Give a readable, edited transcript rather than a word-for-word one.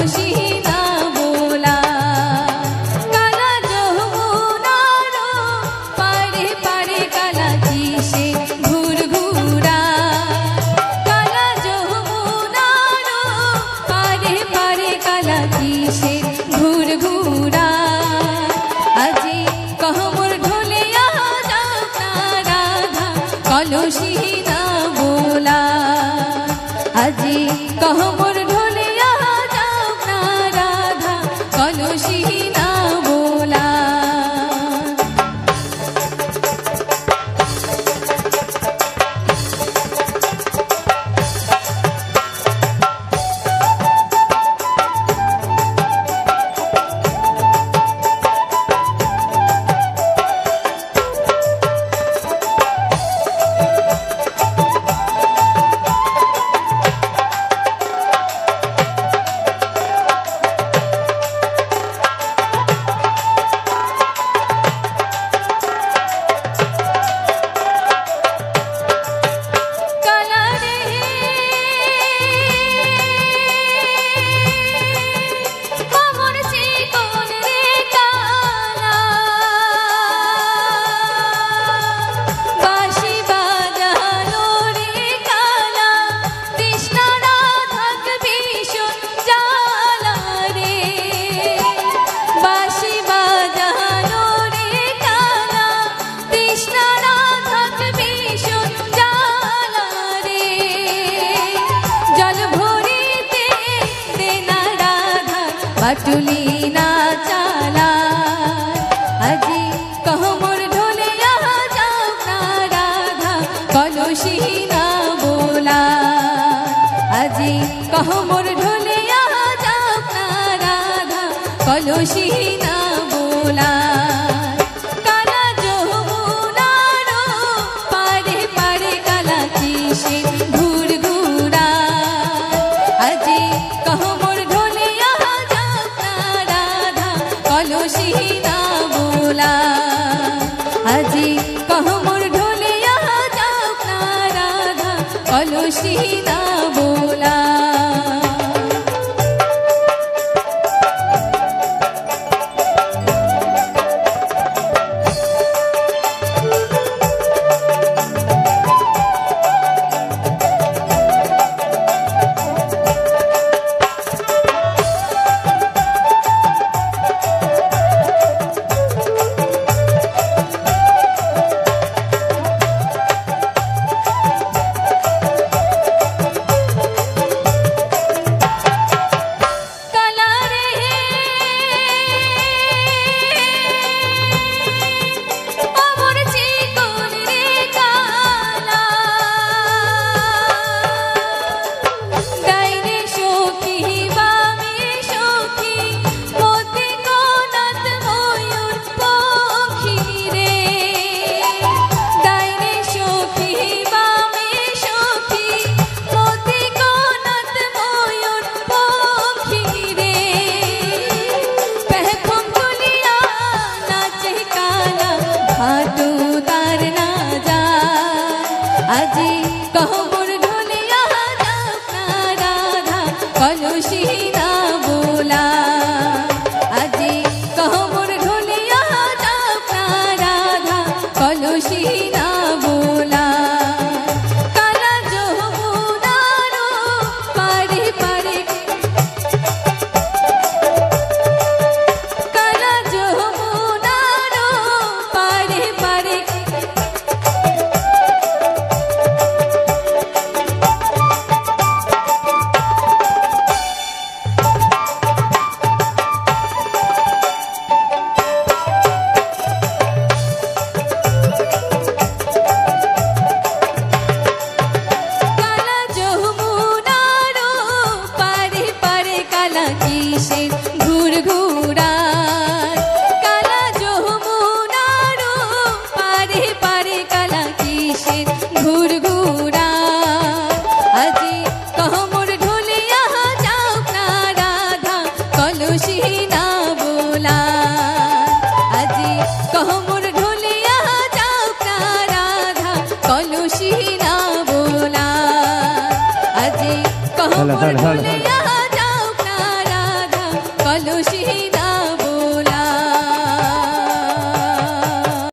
কলসি না বোলা। কালা যমুনার পারে পারে কালা কিসে ঘুরঘুরা। কালা যমুনার পারে পারে কালা কিসে ঘুরঘুরা। আজি कहमोर ढोलिया जाओ ना राधा कलसी ना बोला। আজি कहमोर ढोलिया जाओ ना राधा कलसी ना बोला। बाटुली ना चाला। আজি कहमोर ढोलिया जाओ ना राधा कलसी ना बोला। আজি कहमोर ढोलिया जाओ ना राधा कलसी ना बोला। काला যমুনার পারে পারে কালা কিসে ঘুরঘুরা। আজি कहमोर ढोलिया कलसी ना बोला। আজি कहमोर ढोलिया जाओ ना राधा कलसी ना बोला। আজি कहमोर ढोलिया जाओ ना राधा कलसी ना बोला। আজি कहमोर ढोलिया जाओ ना राधा कलसी ना बोला। काला যমুনার পারে পারে কালা যমুনার পারে পারে ঘুরঘুরা। কালা যমুনার পারে পারে কালা কিসে ঘুরঘুরা। আজি कहमोर ढोलिया जाओ ना राधा कलसी ना बोला। আজি कहमोर ढोलिया जाओ ना राधा कलसी ना बोला। আজি कहमोर ढोलिया जाओ ना কলসি না